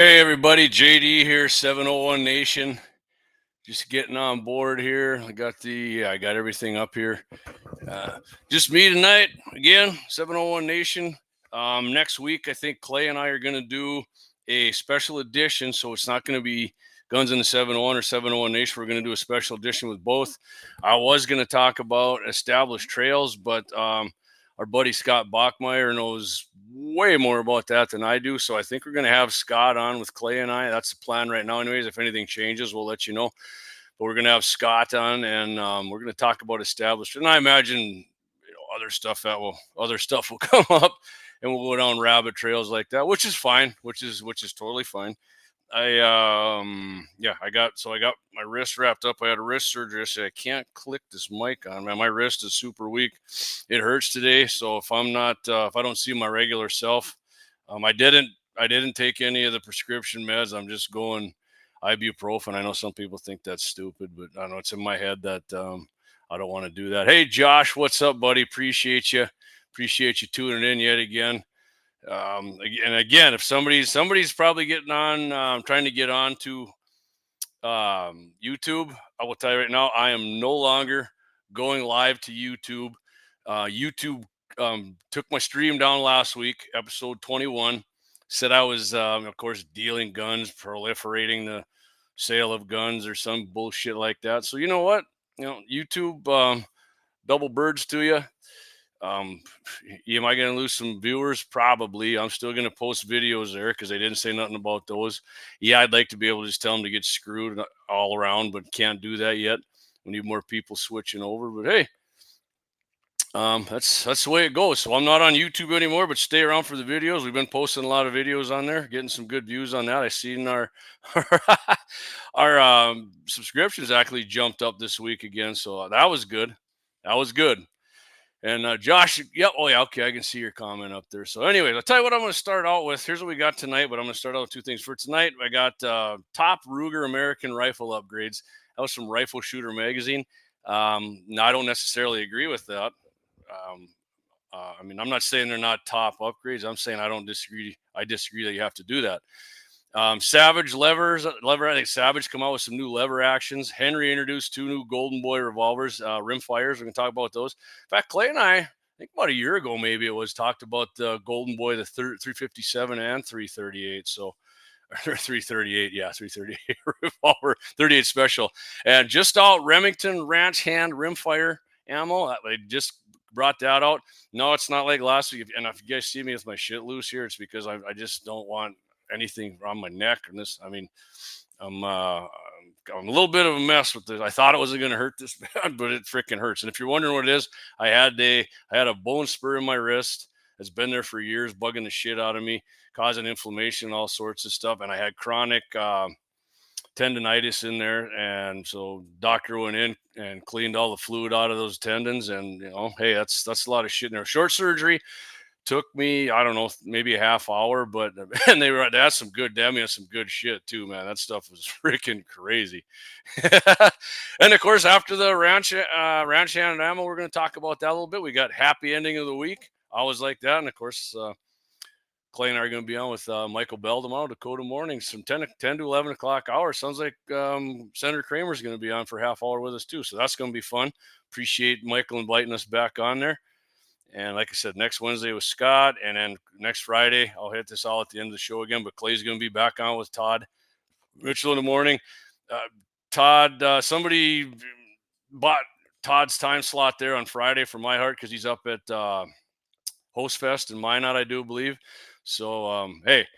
Hey everybody, JD here, 701 Nation. Just getting on board here. I got everything up here. Uh, just me tonight again, 701 Nation. Next week, I think Clay and I are going to do a special edition. So it's not going to be Guns in the 701 or 701 Nation. We're going to do a special edition with both. I was going to talk about established trails, but our buddy Scott Bachmeyer knows way more about that than I do. So I think we're going to have Scott on with Clay and I. That's the plan right now. Anyways, if anything changes, we'll let you know. But we're going to have Scott on, and we're going to talk about established. And I imagine other stuff will come up, and we'll go down rabbit trails like that, which is fine, which is totally fine. I got my wrist wrapped up. I had a wrist surgery. I said I can't click this mic on, man. My wrist is super weak. It hurts today. So if I don't see my regular self, I didn't take any of the prescription meds. I'm just going ibuprofen. I know some people think that's stupid, but I know it's in my head that I don't want to do that. Hey Josh, what's up, buddy? Appreciate you tuning in yet again. And again, if somebody's probably getting on, trying to get on to YouTube, I will tell you right now, I am no longer going live to YouTube. YouTube took my stream down last week, episode 21. Said I was, of course, dealing guns, proliferating the sale of guns, or some bullshit like that. So you know what? YouTube, double birds to you. Am I going to lose some viewers? Probably. I'm still going to post videos there because they didn't say nothing about those. Yeah, I'd like to be able to just tell them to get screwed all around, but can't do that yet. We need more people switching over. But hey, that's the way it goes. So I'm not on YouTube anymore, but stay around for the videos. We've been posting a lot of videos on there, getting some good views on that. I seen our our subscriptions actually jumped up this week again, so that was good. That was good. And Josh, yep, oh yeah, okay, I can see your comment up there. So, anyways, I'll tell you what I'm going to start out with. Here's what we got tonight, but I'm going to start out with two things. For tonight, I got top Ruger American rifle upgrades. That was from Rifle Shooter Magazine. Now, I don't necessarily agree with that. I mean, I'm not saying they're not top upgrades. I'm saying I don't disagree. I disagree that you have to do that. Savage lever. I think Savage come out with some new lever actions. Henry introduced two new Golden Boy revolvers, rim fires. We're gonna talk about those. In fact, Clay and I think about a year ago, maybe it was, talked about the Golden Boy, the 357 and 338. So, or 338, yeah, 338 revolver, 38 special, and just out Remington Ranch Hand rimfire ammo. They just brought that out. No, it's not like last week. And if you guys see me with my shit loose here, it's because I just don't want anything on my neck. And this, I mean, I'm a little bit of a mess with this. I thought it wasn't going to hurt this bad, but it freaking hurts. And if you're wondering what it is, I had a bone spur in my wrist. It's been there for years, bugging the shit out of me, causing inflammation, all sorts of stuff. And I had chronic tendonitis in there, and so doctor went in and cleaned all the fluid out of those tendons. And hey, that's a lot of shit in there. Short surgery. Took me, I don't know, maybe a half hour, but and that's some good, damn, some good shit too, man. That stuff was freaking crazy. And of course, after the ranch hand ammo, we're going to talk about that a little bit. We got happy ending of the week. I always like that. And of course, Clay and I are going to be on with Michael Bell tomorrow, Dakota mornings from 10 to 11 o'clock hour. Sounds like Senator Kramer's going to be on for half hour with us too. So that's going to be fun. Appreciate Michael inviting us back on there. And like I said, next Wednesday with Scott, and then next Friday, I'll hit this all at the end of the show again. But Clay's going to be back on with Todd Mitchell in the morning. Todd, somebody bought Todd's time slot there on Friday for my heart because he's up at Host Fest in Minot, I do believe. So, hey,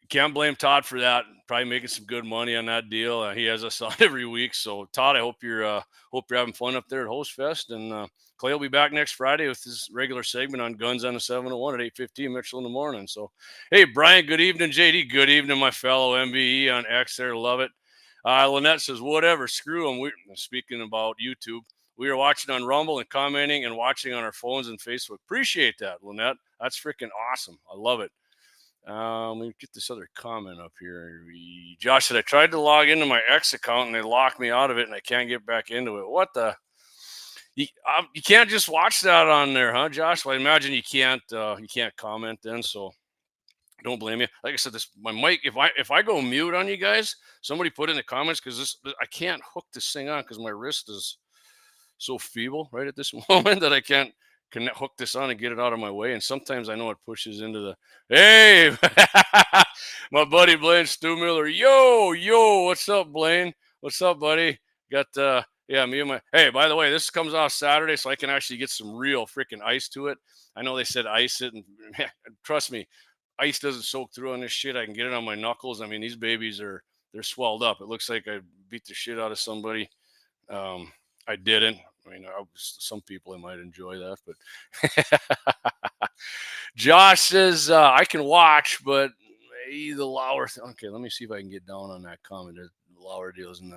can't blame Todd for that. Probably making some good money on that deal. He has us on every week. So, Todd, I hope you're having fun up there at Host Fest. And Clay will be back next Friday with his regular segment on Guns on the 701 at 8:15 Mitchell in the morning. So, hey, Brian, good evening. JD, good evening, my fellow MBE on X there. Love it. Lynette says, whatever, screw them. Speaking about YouTube, we are watching on Rumble and commenting and watching on our phones and Facebook. Appreciate that, Lynette. That's freaking awesome. I love it. Let me get this other comment up here. Josh said, I tried to log into my X account and they locked me out of it and I can't get back into it. What the? You can't just watch that on there, huh, Josh? Well, I imagine you can't comment then. So Don't blame you. Like I said, this my mic. If I go mute on you guys, somebody put in the comments because this I can't hook this thing on because my wrist is so feeble right at this moment that I can't hook this on and get it out of my way. And sometimes I know it pushes into the hey, my buddy Blaine Stu Miller. Yo, what's up, Blaine? What's up, buddy? Got yeah, me and my hey. By the way, this comes off Saturday, so I can actually get some real freaking ice to it. I know they said ice it, and trust me, ice doesn't soak through on this shit. I can get it on my knuckles. I mean, these babies they're swelled up. It looks like I beat the shit out of somebody. I didn't. I mean, some people might enjoy that, but Josh says I can watch, but the Lauer. Okay, let me see if I can get down on that comment. The Lauer deal isn't.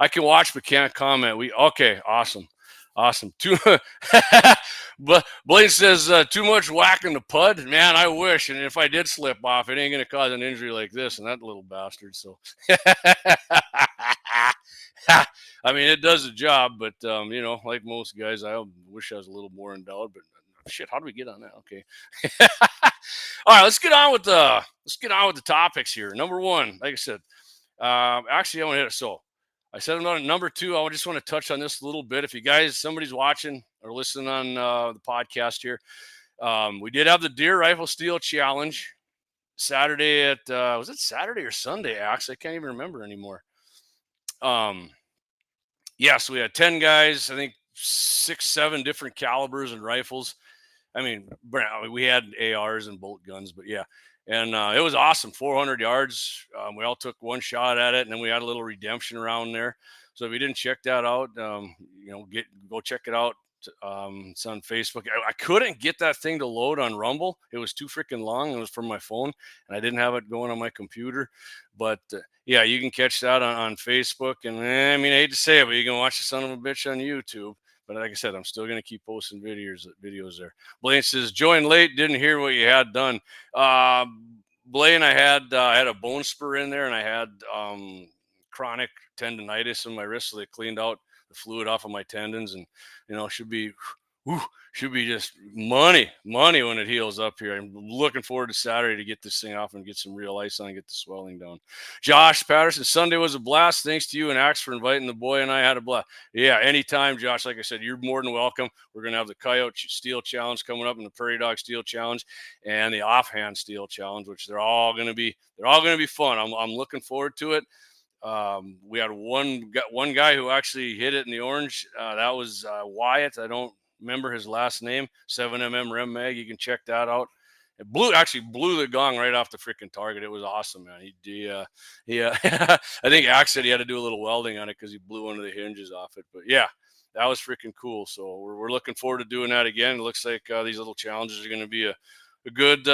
I can watch but can't comment. We okay, awesome. Too, but Blaine says too much whacking the pud. Man, I wish. And if I did slip off, it ain't gonna cause an injury like this and that little bastard. So, I mean, it does the job, but like most guys, I wish I was a little more endowed. But shit, how do we get on that? Okay. All right, let's get on with the topics here. Number one, like I said, actually, I want to hit it. So, I said about number two. I just want to touch on this a little bit. If you guys, somebody's watching or listening on the podcast here, we did have the deer rifle steel challenge Saturday at was it Saturday or Sunday? Axe, I can't even remember anymore. Yeah, so we had 10 guys. I think 6, 7 different calibers and rifles. I mean, we had ARs and bolt guns, but yeah. And it was awesome. 400 yards. We all took one shot at it, and then we had a little redemption around there. So if you didn't check that out, go check it out. It's on Facebook. I couldn't get that thing to load on Rumble. It was too freaking long. It was from my phone, and I didn't have it going on my computer. But yeah, you can catch that on Facebook. And I mean, I hate to say it, but you can watch the son of a bitch on YouTube. But like I said, I'm still going to keep posting videos there. Blaine says, join late, didn't hear what you had done. Blaine, I had a bone spur in there, and I had chronic tendonitis in my wrist, so they cleaned out the fluid off of my tendons, and should be just money when it heals up here. I'm looking forward to Saturday to get this thing off and get some real ice on and get the swelling down. Josh Patterson, Sunday was a blast. Thanks to you and Axe for inviting the boy and I. Had a blast. Yeah, anytime, Josh. Like I said, you're more than welcome. We're going to have the Coyote Steel Challenge coming up and the Prairie Dog Steel Challenge and the Offhand Steel Challenge, which they're all going to be fun. I'm looking forward to it. We had one guy who actually hit it in the orange. That was Wyatt. I don't remember his last name. 7mm Rem Mag. You can check that out. It blew the gong right off the freaking target. It was awesome, man. I think Axe said he had to do a little welding on it because he blew one of the hinges off it. But yeah, that was freaking cool. So we're looking forward to doing that again. It looks like these little challenges are going to be a good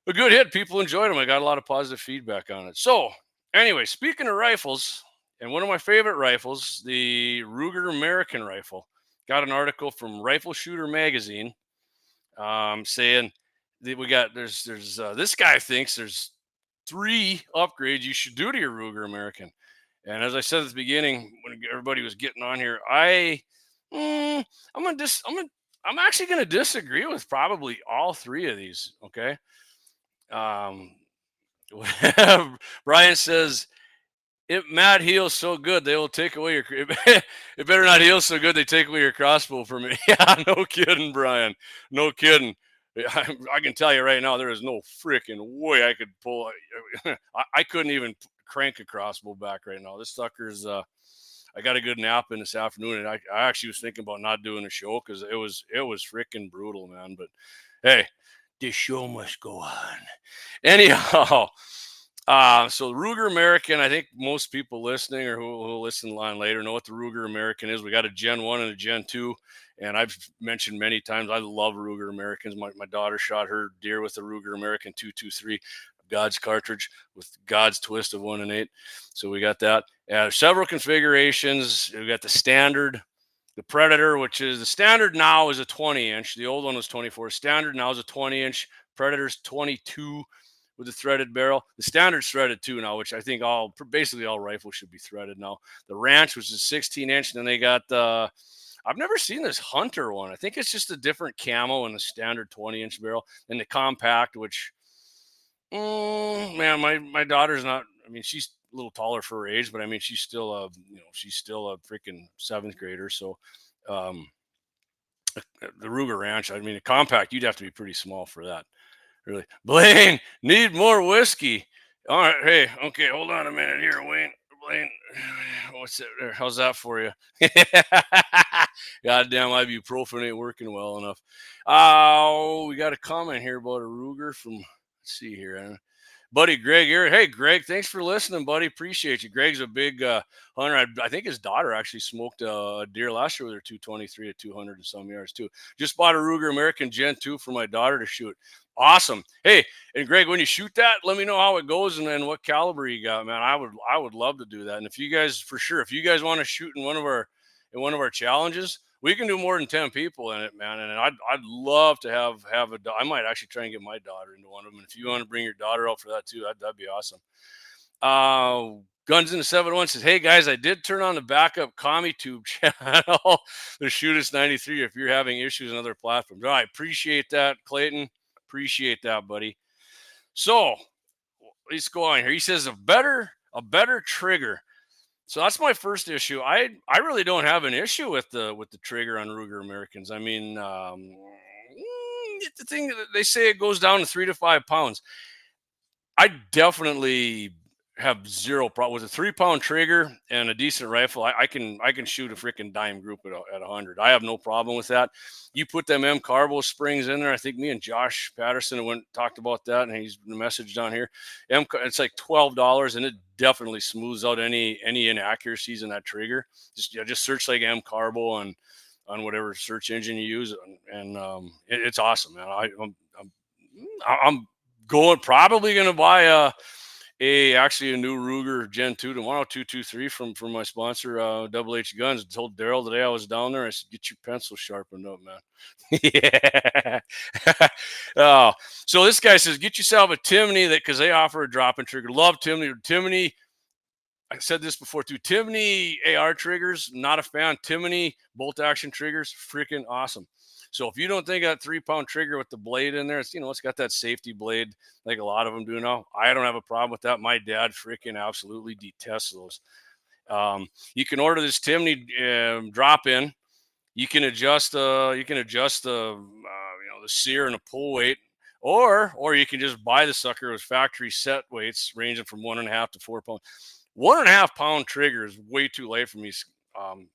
hit. People enjoyed them. I got a lot of positive feedback on it. So anyway, speaking of rifles, and one of my favorite rifles, the Ruger American rifle, got an article from Rifle Shooter magazine saying that there's this guy thinks there's 3 upgrades you should do to your Ruger American. And as I said at the beginning, when everybody was getting on here, I'm actually going to disagree with probably all 3 of these. Okay. Brian says, if Matt heals so good, they will take away your. It better not heal so good they take away your crossbow from me. Yeah, no kidding, Brian. No kidding. I can tell you right now, there is no freaking way I could pull. I couldn't even crank a crossbow back right now. This sucker's. I got a good nap in this afternoon, and I actually was thinking about not doing the show because it was freaking brutal, man. But hey, the show must go on. Anyhow. So Ruger American, I think most people listening or who listen line later know what the Ruger American is. We got a Gen 1 and a Gen 2, and I've mentioned many times I love Ruger Americans. My daughter shot her deer with the Ruger American 223 God's cartridge with God's twist of 1 and 8. So we got that. Several configurations. We got the standard, the Predator, which is the standard now is a 20-inch. The old one was 24. Standard now is a 20-inch. Predator's 22. With the threaded barrel. The standard's threaded too now, which I think basically all rifles should be threaded now. The Ranch, which is 16-inch, and then they got the I've never seen this Hunter one. I think it's just a different camo in the standard 20-inch barrel, and the Compact, which Man, my daughter's not. I mean, she's a little taller for her age, but I mean, she's still a freaking seventh grader. So, um, the Ruger Ranch. I mean, a compact, you'd have to be pretty small for that. Really, Blaine, need more whiskey. All right, hey, okay, hold on a minute here, Wayne. Blaine, what's it? How's that for you? Goddamn, ibuprofen ain't working well enough. Oh, we got a comment here about a Ruger from. Let's see here. Buddy Greg here. Hey, Greg, thanks for listening, buddy. Appreciate you. Greg's a big hunter. I think his daughter actually smoked a deer last year with her 223 to 200 and some yards too. Just bought a Ruger American Gen 2 for my daughter to shoot. Awesome. Hey, and Greg, when you shoot that, let me know how it goes and then what caliber you got, man. I would love to do that. And if you guys, for sure, if you guys want to shoot in one of our challenges, we can do more than 10 people in it, man. And I'd love to have I might actually try and get my daughter into one of them. And if you want to bring your daughter out for that too, that'd be awesome. Guns in the 701 says, hey guys, I did turn on the backup commie tube channel, the Shoot Us 93, if you're having issues on other platforms. All right, appreciate that, Clayton. Appreciate that, buddy. So let's go on here. He says a better trigger. So that's my first issue. I really don't have an issue with the trigger on Ruger Americans. I mean, the thing that they say it goes down to 3 to 5 pounds. I definitely have zero problem with a 3 pound trigger and a decent rifle. I can shoot a freaking dime group at 100. I have no problem with that. You put them M Carbo springs in there. I think me and Josh Patterson went talked about that, and he's the message down here. It's like $12, and it definitely smooths out any inaccuracies in that trigger. Just search like M Carbo on whatever search engine you use, and it's awesome, man. I'm probably going to buy actually a new Ruger Gen 2 tomorrow, 223 from my sponsor, Double H Guns. I told Daryl today I was down there. I said, get your pencil sharpened up, man. Yeah. Oh, so this guy says, get yourself a Timney because they offer a drop in trigger. Love Timney. Timney, I said this before too. Timney AR triggers, not a fan. Timney bolt action triggers, freaking awesome. So if you don't think that 3 pound trigger with the blade in there, it's got that safety blade like a lot of them do now. I don't have a problem with that. My dad freaking absolutely detests those. You can order this Timney drop in. You can adjust the sear and the pull weight, or you can just buy the sucker with factory set weights ranging from 1.5 to 4 pounds. 1.5 pound trigger is way too light for me. Um,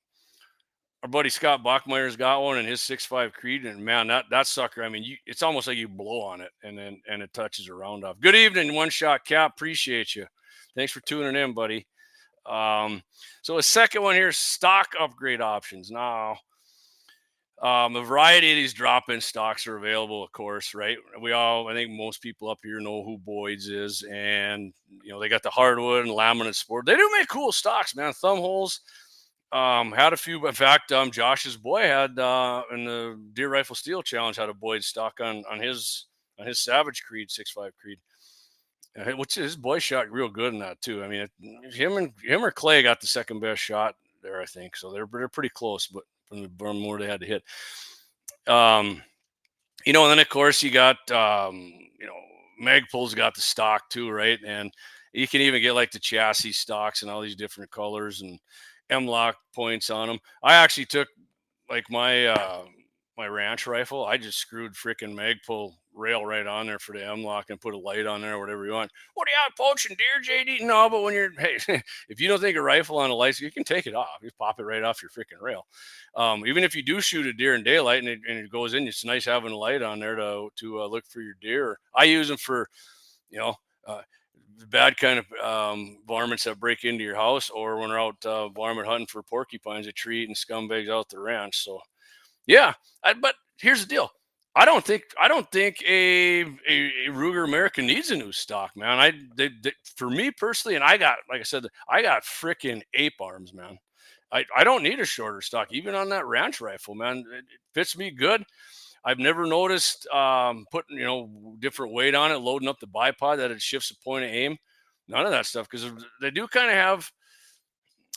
our buddy Scott Bachmeyer's got one in his 6.5 Creed, and man, that sucker. I mean, it's almost like you blow on it, and it touches a round off. Good evening, One Shot Cap. Appreciate you. Thanks for tuning in, buddy. So the second one here, stock upgrade options. Now, a variety of these drop-in stocks are available, of course, right? I think most people up here know who Boyd's is, and they got the hardwood and laminate sport. They do make cool stocks, man. Thumb holes. Had a few. In fact, Josh's boy had in the Deer Rifle Steel Challenge had a Boyd stock on his Savage Creed 6.5 Creed. Which his boy shot real good in that too. I mean, him or Clay got the second best shot there, I think. So they're pretty close, but from the more they had to hit. And then of course you got Magpul's got the stock too, right? And you can even get like the chassis stocks and all these different colors and M-lock points on them. I actually took like my ranch rifle. I just screwed freaking Magpul rail right on there for the M-lock and put a light on there, whatever you want. What are you out poaching deer, JD? No, but when if you don't think a rifle on a light, you can take it off. You pop it right off your freaking rail. Even if you do shoot a deer in daylight and it goes in, it's nice having a light on there to look for your deer. I use them for, the bad kind of varmints that break into your house, or when we're out varmint hunting for porcupines, a tree eating scumbags out the ranch. So yeah, but here's the deal. I don't think a Ruger American needs a new stock, man. For me personally, and like I said, I got freaking ape arms, man. I don't need a shorter stock, even on that ranch rifle, man. It fits me good. I've never noticed putting different weight on it, loading up the bipod that it shifts the point of aim. None of that stuff, because they do kind of have.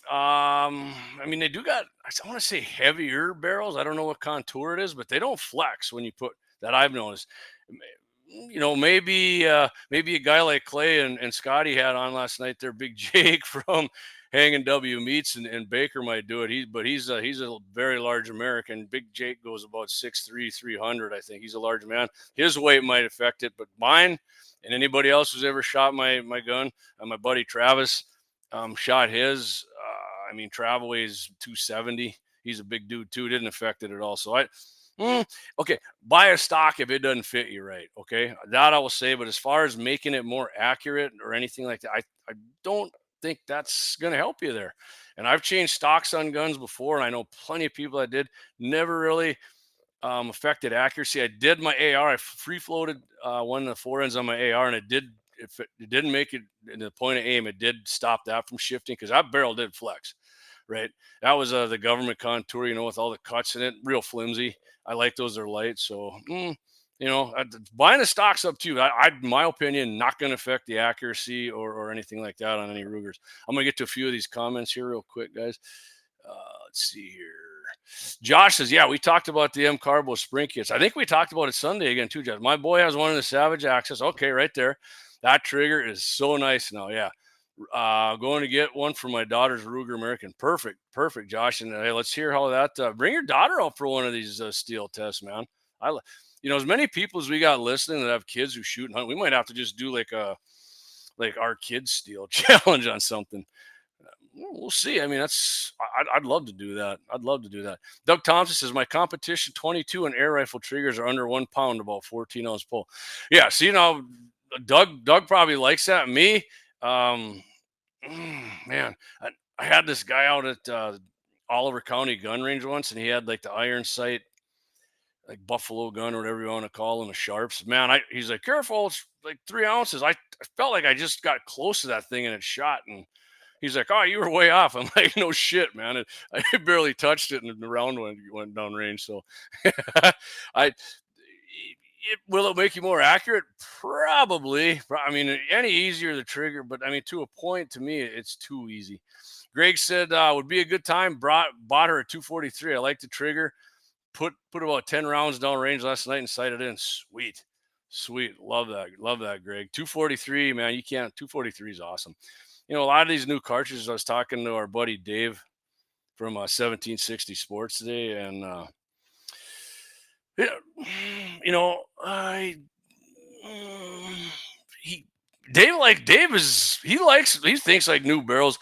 They do got, I want to say, heavier barrels. I don't know what contour it is, but they don't flex when you put that. I've noticed. maybe a guy like Clay and Scotty had on last night there, Big Jake from Hanging W Meats, and Baker might do it. He's a very large American. Big Jake goes about 6'3", 300. I think he's a large man. His weight might affect it, but mine and anybody else who's ever shot my gun, my buddy Travis shot his. Travel weighs 270. He's a big dude too. Didn't affect it at all. So okay, buy a stock if it doesn't fit you right. Okay, that I will say. But as far as making it more accurate or anything like that, I don't think that's going to help you there. And I've changed stocks on guns before, and I know plenty of people that did. Never really affected accuracy. I did my AR. I free floated one of the forends on my AR, and it did. If it didn't make it in the point of aim, it did stop that from shifting because that barrel did flex. Right, that was the government contour, with all the cuts in it, real flimsy. I like those; they're light. So, buying the stocks up too. In my opinion, not going to affect the accuracy or anything like that on any Rugers. I'm gonna get to a few of these comments here real quick, guys. Let's see here. Josh says, yeah, we talked about the M Carbo spring kits. I think we talked about it Sunday again too, Josh. My boy has one of the Savage Access. Okay, right there. That trigger is so nice now. Yeah. Going to get one for my daughter's Ruger American. Perfect, Josh. And hey, let's hear how that. Bring your daughter up for one of these steel tests, man. As many people as we got listening that have kids who shoot and hunt, we might have to just do like our kids steel challenge on something. We'll see. I'd love to do that. Doug Thompson says my competition 22 and air rifle triggers are under 1 pound, about 14-ounce pull. Yeah. See, Doug probably likes that. Me, man, I had this guy out at Oliver County gun range once, and he had like the iron sight, like buffalo gun or whatever you want to call them, the sharps. Man, he's like, careful, it's like 3 ounces. I felt like I just got close to that thing and it shot, and he's like, oh, you were way off. I'm like, no shit, man. I barely touched it, and the round went down range. So, will it make you more accurate? Probably. Any easier the trigger, but to a point, to me, it's too easy. Greg said would be a good time. Bought her a 243. I like the trigger. Put about 10 rounds down range last night and sighted in. Sweet. Love that, Greg. 243, man. You can't. 243 is awesome. A lot of these new cartridges. I was talking to our buddy Dave from 1760 Sports today, and he thinks like new barrels,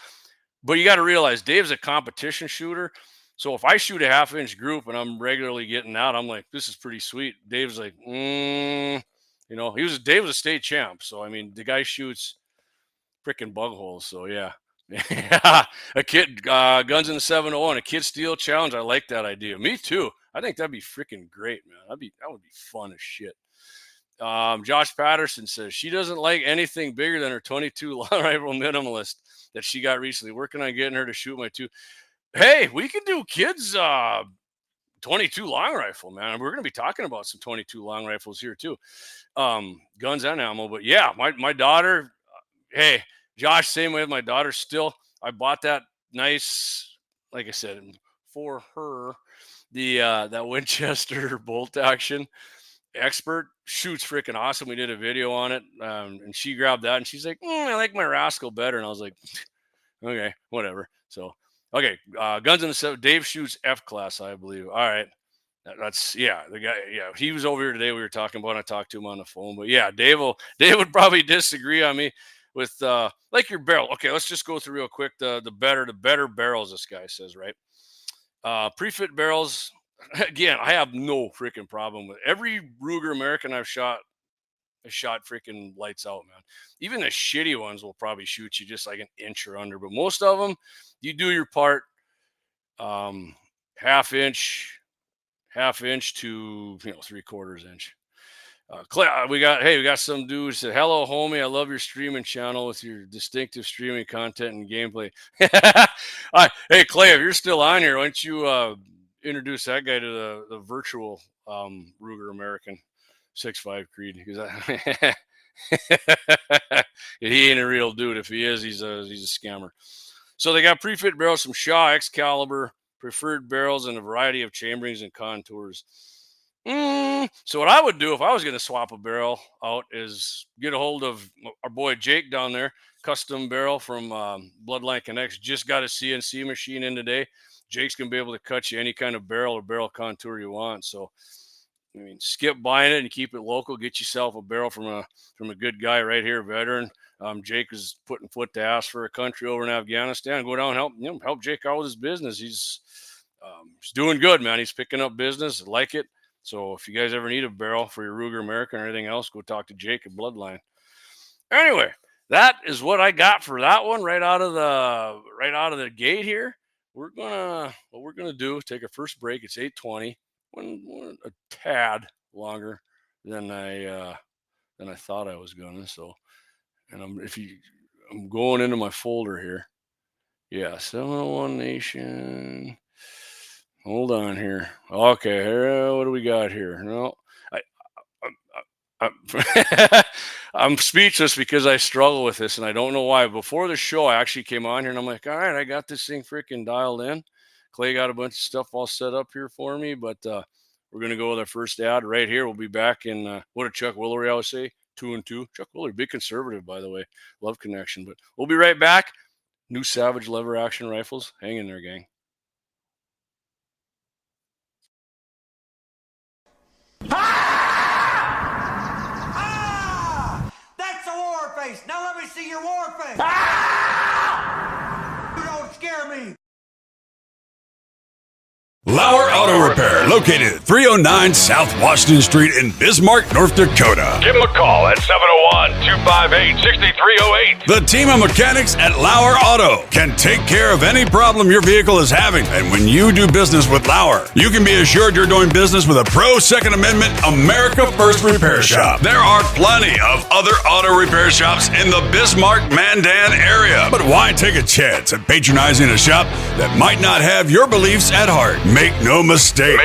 but you got to realize Dave's a competition shooter. So if I shoot a 1/2-inch group and I'm regularly getting out, I'm like, this is pretty sweet. Dave's like, Dave was a state champ. So the guy shoots freaking bug holes. So yeah. A kid guns in the 701, a kid steel challenge. I like that idea. Me too. I think that'd be freaking great, man. That would be fun as shit. Josh Patterson says she doesn't like anything bigger than her 22 long rifle minimalist that she got recently. Working on getting her to shoot my two. Hey, we can do kids 22 long rifle, man. We're gonna be talking about some 22 long rifles here too. Guns and ammo. But yeah, my daughter, hey, Josh, same way with my daughter still. I bought that nice, like I said, for her, the that Winchester bolt action expert shoots freaking awesome. We did a video on it, and she grabbed that and she's like, I like my Rascal better. And I was like, okay, whatever. So, okay, guns in the 7. Dave shoots F class, I believe. All right. That's the guy. Yeah, he was over here today. We were talking about. I talked to him on the phone, but yeah, Dave would probably disagree on me with like your barrel. Okay, let's just go through real quick the better barrels. This guy says, right? Pre-fit barrels. Again, I have no freaking problem with every Ruger American I've shot. I shot freaking lights out, man. Even the shitty ones will probably shoot you just like an inch or under, but most of them, you do your part. Half inch to 3/4 inch. We got some dude said, hello homie, I love your streaming channel with your distinctive streaming content and gameplay. Hey Clay, if you're still on here, why don't you introduce that guy to the virtual Ruger American 6.5 Creed, because he ain't a real dude. If he is, he's a scammer. So they got pre-fit barrels from Shaw, Excalibur, preferred barrels, and a variety of chamberings and contours. So what I would do if I was going to swap a barrel out is get a hold of our boy Jake down there, custom barrel from Bloodline Connects. Just got a CNC machine in today. Jake's going to be able to cut you any kind of barrel or barrel contour you want. So, I mean, skip buying it and keep it local. Get yourself a barrel from a good guy right here, veteran. Jake is putting foot to ass for a country over in Afghanistan. Go down and help Jake out with his business. He's doing good, man. He's picking up business. I like it. So if you guys ever need a barrel for your Ruger American or anything else, go talk to Jake at Bloodline. Anyway, that is what I got for that one right out of the gate here. We're gonna do take our first break. It's 8:20. One a tad longer than I thought I was gonna. So, and I'm going into my folder here. Yeah, 701 Nation. Hold on here. Okay, here, what do we got here? No, I'm speechless because I struggle with this and I don't know why. Before the show, I actually came on here and I'm like, all right, I got this thing freaking dialed in. Clay got a bunch of stuff all set up here for me, but we're going to go with our first ad right here. We'll be back in, what did Chuck Willery always say? 2 and 2. Chuck Willery, big conservative, by the way. Love connection, but we'll be right back. New Savage lever action rifles. Hang in there, gang. That's a war face. Now let me see your war face. You don't scare me. Lauer Auto Repair, located at 309 South Washington Street in Bismarck, North Dakota. Give them a call at 701-258-6308. The team of mechanics at Lauer Auto can take care of any problem your vehicle is having. And when you do business with Lauer, you can be assured you're doing business with a pro Second Amendment America First repair shop. There are plenty of other auto repair shops in the Bismarck-Mandan area. But why take a chance at patronizing a shop that might not have your beliefs at heart? Make no mistake.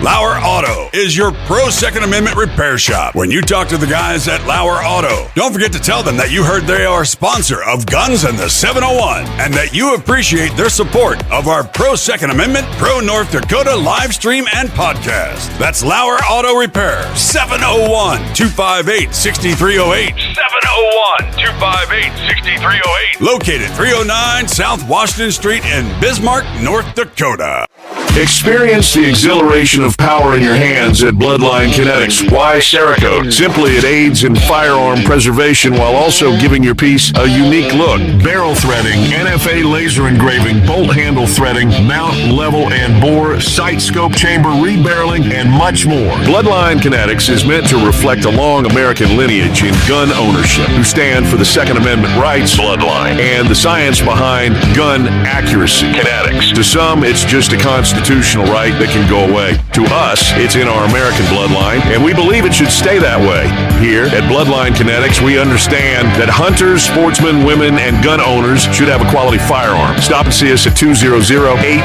Lauer Auto is your pro Second Amendment repair shop. When you talk to the guys at Lauer Auto, don't forget to tell them that you heard they are a sponsor of Guns and the 701 and that you appreciate their support of our pro Second Amendment, pro North Dakota live stream and podcast. That's Lauer Auto Repair, 701-258-6308. 701-258-6308. Located 309 South Washington Street in Bismarck, North Dakota. Experience the exhilaration of power in your hands at Bloodline Kinetics. Why Cerakote? Simply, it aids in firearm preservation while also giving your piece a unique look. Barrel threading, NFA laser engraving, bolt handle threading, mount, level, and bore, sight scope chamber rebarreling, and much more. Bloodline Kinetics is meant to reflect a long American lineage in gun ownership, who stand for the Second Amendment rights, Bloodline, and the science behind gun accuracy, Kinetics. To some, it's just a constitutional right that can go away. To us, it's in our American bloodline, and we believe it should stay that way. Here at Bloodline Kinetics, we understand that hunters, sportsmen, women, and gun owners should have a quality firearm. Stop and see us at 2008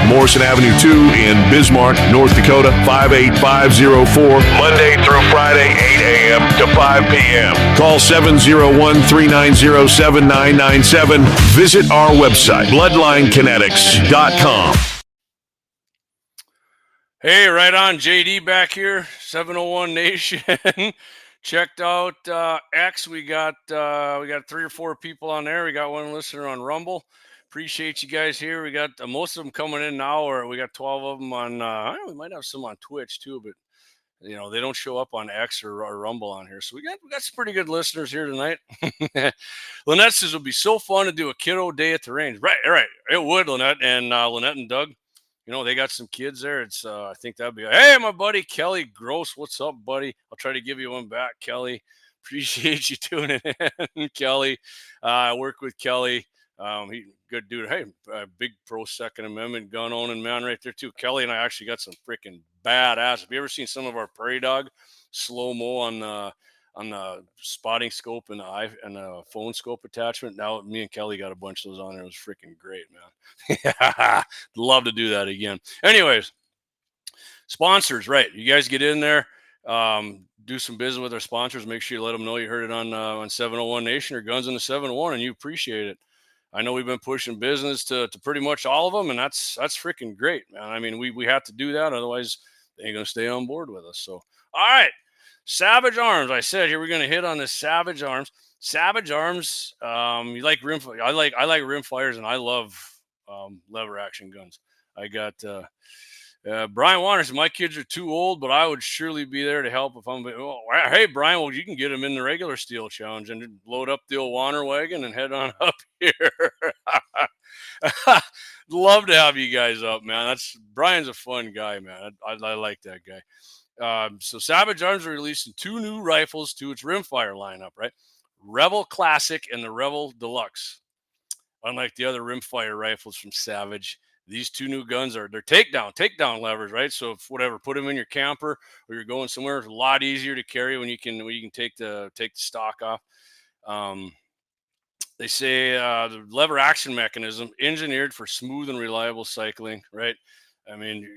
Morrison Avenue 2 in Bismarck, North Dakota, 58504, Monday through Friday, 8 a.m. to 5 p.m. Call 701-390-7997. Visit our website, bloodlinekinetics.com. Hey, right on, JD back here, 701 Nation. Checked out X. We got 3 or 4 people on there. We got one listener on Rumble. Appreciate you guys here. We got most of them coming in now, or we got 12 of them on. We might have some on Twitch too, but they don't show up on X or Rumble on here. So we got some pretty good listeners here tonight. Lynette says it would be so fun to do a kiddo day at the range. Right. It would, Lynette and Doug. They got some kids there. It's I think that'd be hey, my buddy Kelly Gross. What's up, buddy? I'll try to give you one back, Kelly. Appreciate you tuning in, Kelly. I work with Kelly. He good dude. Hey, big pro Second Amendment gun owning man right there too. Kelly and I actually got some freaking badass. Have you ever seen some of our prairie dog slow-mo on the spotting scope and the phone scope attachment? Now me and Kelly got a bunch of those on there. It was freaking great, man. Love to do that again. Anyways, sponsors, right? You guys get in there, do some business with our sponsors. Make sure you let them know you heard it on 701 Nation or Guns in the 701, and you appreciate it. I know we've been pushing business to pretty much all of them, and that's freaking great, man. I mean, we have to do that, otherwise they ain't gonna stay on board with us. So, all right, Savage Arms. I said here we're gonna hit on this Savage Arms. Savage Arms. You like rim? I like rim fires, and I love lever action guns. I got Brian Waters. My kids are too old, but I would surely be there to help if I'm. Oh, hey, Brian, well, you can get them in the regular steel challenge and load up the old Warner wagon and head on up here. Love to have you guys up, man. Brian's a fun guy, man. I like that guy. So Savage Arms are releasing 2 new rifles to its rimfire lineup, right? Rebel Classic and the Rebel Deluxe. Unlike the other rimfire rifles from Savage, these 2 new guns they're takedown levers, right? So if whatever, put them in your camper or you're going somewhere, it's a lot easier to carry when you can take the stock off. They say the lever action mechanism engineered for smooth and reliable cycling, right? I mean,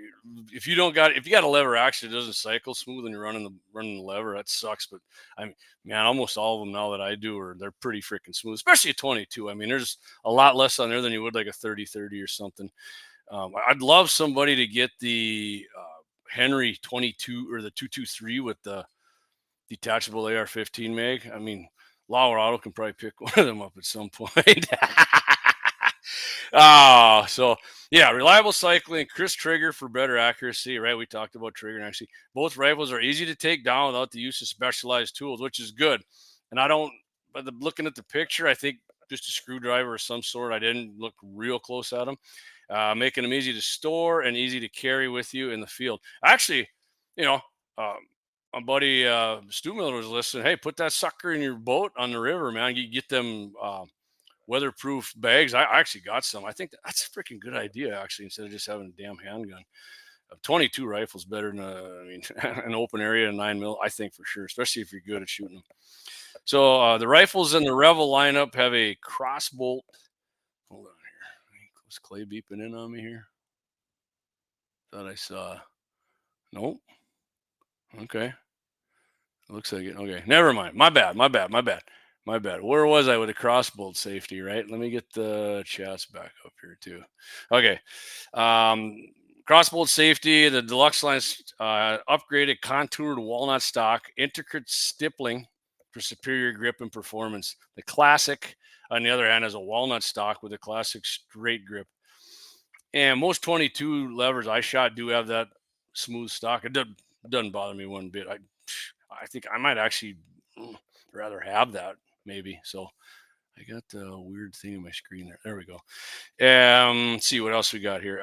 if you got a lever action, it doesn't cycle smooth and you're running the lever, that sucks. But I mean, man, almost all of them now that I do they're pretty freaking smooth, especially a 22. I mean, there's a lot less on there than you would like a 30-30 or something. I'd love somebody to get the Henry 22 or the 223 with the detachable AR-15 mag. I mean, Lauer Auto can probably pick one of them up at some point. So yeah, reliable cycling, crisp trigger for better accuracy, right? We talked about trigger and accuracy. Both rifles are easy to take down without the use of specialized tools, which is good. And looking at the picture, I think just a screwdriver of some sort. I didn't look real close at them, making them easy to store and easy to carry with you in the field. Actually, my buddy Stu Miller was listening. Hey, put that sucker in your boat on the river, man. You get them weatherproof bags. I actually got some. I think that's a freaking good idea, actually, instead of just having a damn handgun. A 22 rifle's better than an open area, 9mm, I think for sure, especially if you're good at shooting them. So the rifles in the Revel lineup have a crossbolt. Hold on here. Was Clay beeping in on me here? Thought I saw. Nope. Okay. Looks like it. Okay. Never mind. My bad. Where was I with the crossbolt safety, right? Let me get the chats back up here too. Okay. Crossbolt safety, the deluxe line's upgraded contoured walnut stock, intricate stippling for superior grip and performance. The classic, on the other hand, has a walnut stock with a classic straight grip. And most 22 levers I shot do have that smooth stock. It doesn't bother me one bit. I think I might actually rather have that, maybe. So I got the weird thing in my screen there. There we go. Let's see what else we got here.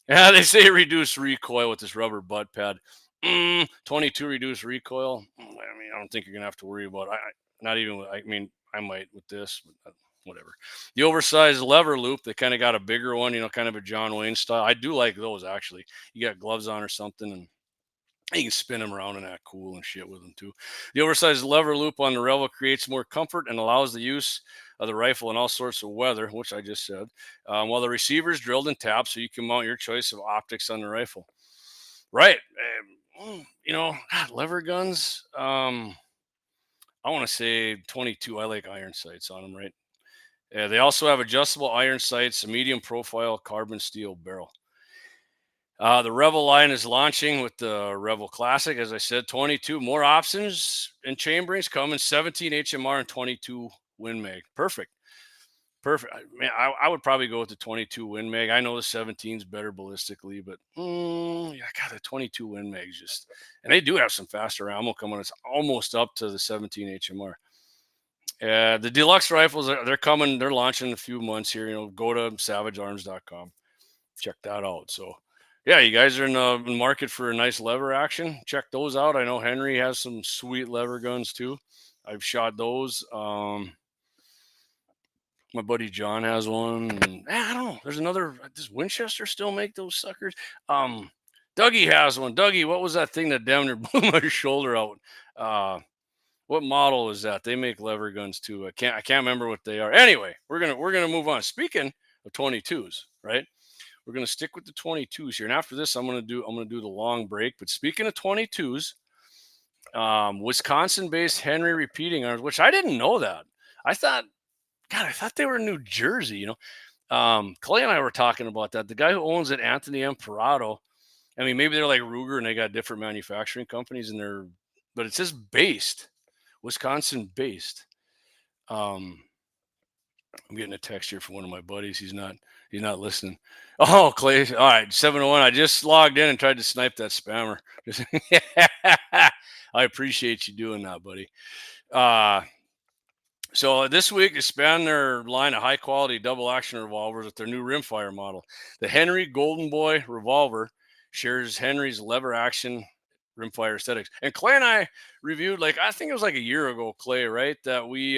Yeah, they say reduce recoil with this rubber butt pad. 22 reduce recoil. I mean, I don't think you're gonna have to worry about. I might with this, but whatever. The oversized lever loop, they kind of got a bigger one, kind of a John Wayne style. I do like those, actually. You got gloves on or something, and you can spin them around and act cool and shit with them too. The oversized lever loop on the Revel creates more comfort and allows the use of the rifle in all sorts of weather, which I just said, while the receiver is drilled and tapped, so you can mount your choice of optics on the rifle. Right. Lever guns. I want to say 22. I like iron sights on them, right? They also have adjustable iron sights, a medium profile carbon steel barrel. The Revel line is launching with the Revel Classic. As I said, 22 more options and chamberings coming, 17 HMR and 22 Win Mag. Perfect. Man, I would probably go with the 22 Win Mag. I know the 17 is better ballistically, but the 22 Win Mags and they do have some faster ammo coming. It's almost up to the 17 HMR. The deluxe rifles, they're coming. They're launching in a few months here. Go to savagearms.com. Check that out. So, yeah, you guys are in the market for a nice lever action. Check those out. I know Henry has some sweet lever guns too. I've shot those. My buddy John has one. And, I don't know. There's another. Does Winchester still make those suckers? Dougie has one. Dougie, what was that thing that damn near blew my shoulder out? What model is that? They make lever guns too. I can't remember what they are. Anyway, we're gonna move on. Speaking of 22s, right? We're gonna stick with the 22s here, and after this, I'm gonna do the long break. But speaking of 22s, Wisconsin-based Henry Repeating Arms, which I didn't know that. I thought they were in New Jersey. Clay and I were talking about that. The guy who owns it, Anthony Imperato, I mean, maybe they're like Ruger and they got different manufacturing companies but it says based, Wisconsin based. I'm getting a text here from one of my buddies. He's not listening. Oh, Clay. All right, 701. I just logged in and tried to snipe that spammer. I appreciate you doing that, buddy. So this week, they expand their line of high-quality double-action revolvers with their new rimfire model. The Henry Golden Boy revolver shares Henry's lever-action rimfire aesthetics. And Clay and I reviewed, like, I think it was like a year ago, Clay, right? That we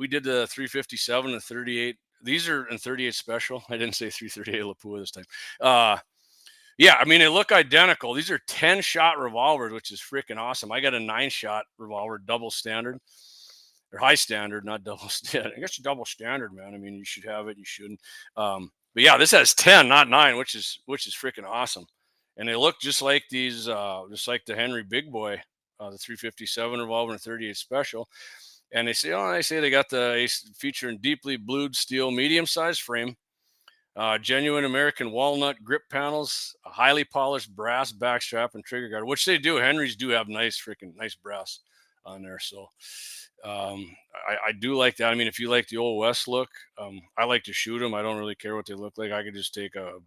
did the 357 and 38. These are in 38 special. I didn't say 338 Lapua this time. Yeah, I mean, they look identical. These are 10-shot revolvers, which is freaking awesome. I got a 9-shot revolver, double standard. Or high standard, not double standard. I guess double standard, man. I mean, you should have it. You shouldn't. But yeah, this has 10, not 9, which is freaking awesome. And they look just like these, just like the Henry Big Boy, the 357 revolver and 38 special. And they say they got the featuring deeply blued steel, medium-sized frame, genuine American walnut grip panels, a highly polished brass backstrap and trigger guard, which they do. Henrys do have nice brass on there. So I do like that. I mean, if you like the old West look, I like to shoot them. I don't really care what they look like. I could just take a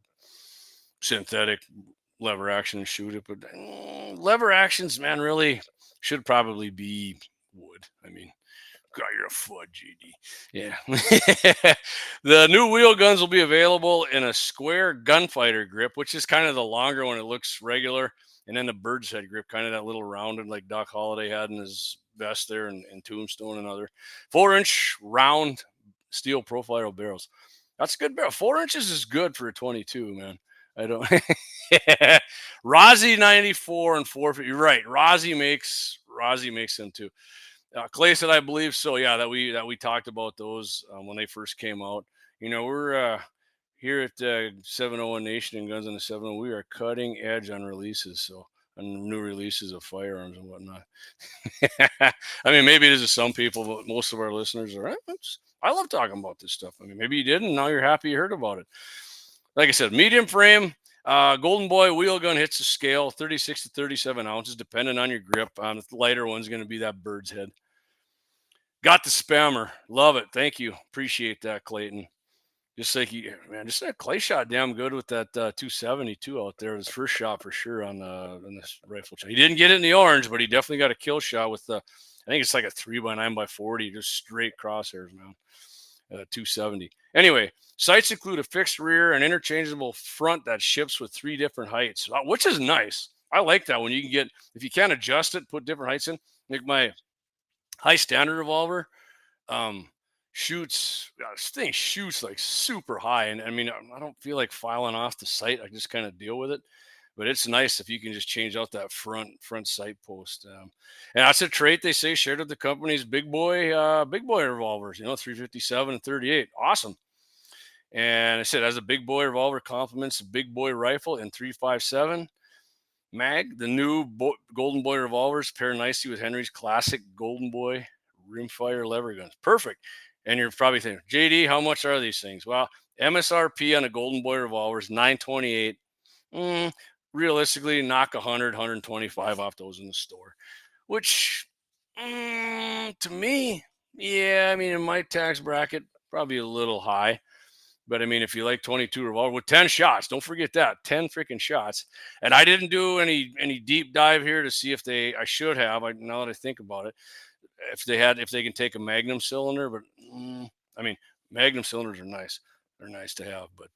synthetic lever action and shoot it. But lever actions, man, really should probably be wood. I mean, God, you're a fudge, GD. Yeah. The new wheel guns will be available in a square gunfighter grip, which is kind of the longer one. It looks regular. And then the bird's head grip, kind of that little rounded like Doc Holliday had in his vest there and Tombstone and other. 4-inch round steel profile barrels. That's a good barrel. 4 inches is good for a 22, man. I don't. Rozzy 94 and 450. You're right. Rozzy makes them too. Clay said, I believe so. Yeah, that we talked about those when they first came out. You know, we're here at 701Nation and Guns on the 70, we are cutting edge on releases. So on new releases of firearms and whatnot. I mean, maybe it is to some people, but most of our listeners are. I love talking about this stuff. I mean, maybe you didn't. Now you're happy you heard about it. Like I said, medium frame. Golden Boy wheel gun hits the scale 36 to 37 ounces, depending on your grip. The lighter one's going to be that bird's head. Got the spammer. Love it. Thank you. Appreciate that, Clayton. Just like just that Clay shot damn good with that 272 out there. His first shot for sure on this rifle shot. He didn't get it in the orange, but he definitely got a kill shot with I think it's like a 3x9x40, just straight crosshairs, man. 270. Anyway, sights include a fixed rear and interchangeable front that ships with 3 different heights, which is nice. I like that when you can get, if you can't adjust it, put different heights in. Like my high standard revolver, shoots, this thing shoots like super high. And I mean, I don't feel like filing off the sight. I just kind of deal with it. But it's nice if you can just change out that front sight post. And that's a trait they say shared with the company's big boy revolvers, 357 and 38. Awesome. And I said, as a big boy revolver complements a big boy rifle in 357 mag, the new Golden Boy revolvers pair nicely with Henry's classic Golden Boy rimfire lever guns. Perfect. And you're probably thinking, JD, how much are these things? Well, MSRP on a Golden Boy revolver is $928. Realistically, knock 100, 125 off those in the store, which to me, yeah, I mean, in my tax bracket, probably a little high. But I mean, if you like 22 revolver with 10 shots, don't forget that 10 freaking shots. And I didn't do any deep dive here to see if I should have. Now that I think about it, if they can take a Magnum cylinder, but I mean, Magnum cylinders are nice. They're nice to have. But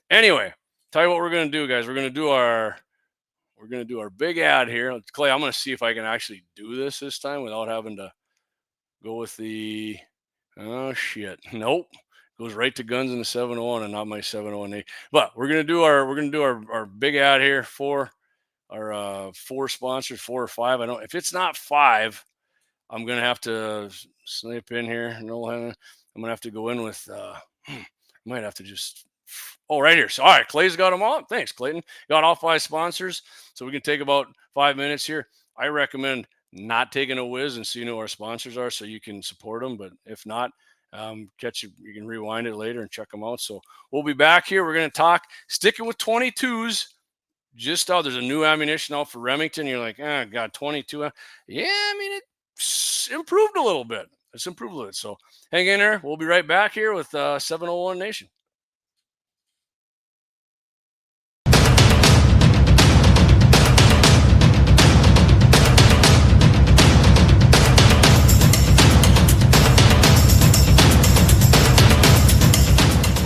anyway, tell you what we're going to do, guys. We're going to do our big ad here. Clay, I'm going to see if I can actually do this time without having to go with the, oh shit. Nope. Goes right to Guns in the 701 and not my 701. But we're going to do our big ad here for our 4 sponsors, 4 or 5. I don't, if it's not 5, I'm going to have to snip in here. No, I'm going to have to go in with, might have to just, right here. So, all right, Clay's got them all. Thanks, Clayton. Got all 5 sponsors. So we can take about 5 minutes here. I recommend not taking a whiz and seeing who our sponsors are so you can support them. But if not, you can rewind it later and check them out. So we'll be back here. We're going to talk, sticking with 22s, just out. There's a new ammunition out for Remington. You're like, got 22. Yeah, I mean, it's improved a little bit. It's improved a little bit. So hang in there. We'll be right back here with 701 Nation.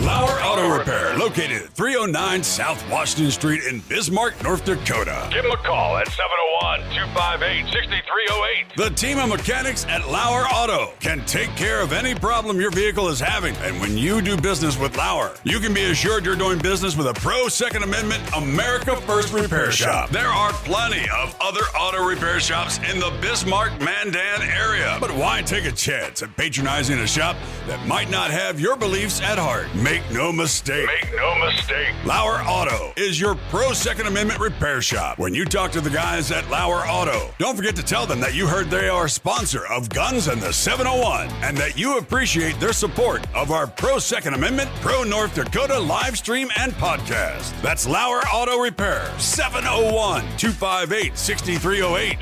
Lauer Auto Repair, located at 309 South Washington Street in Bismarck, North Dakota. Give them a call at 701-258-6308. The team of mechanics at Lauer Auto can take care of any problem your vehicle is having. And when you do business with Lauer, you can be assured you're doing business with a pro Second Amendment America First repair shop. There are plenty of other auto repair shops in the Bismarck-Mandan area. But why take a chance at patronizing a shop that might not have your beliefs at heart? Make no mistake. Make no mistake. Lauer Auto is your pro Second Amendment repair shop. When you talk to the guys at Lauer Auto, don't forget to tell them that you heard they are a sponsor of Guns and the 701 and that you appreciate their support of our pro Second Amendment, pro North Dakota live stream and podcast. That's Lauer Auto Repair, 701-258-6308.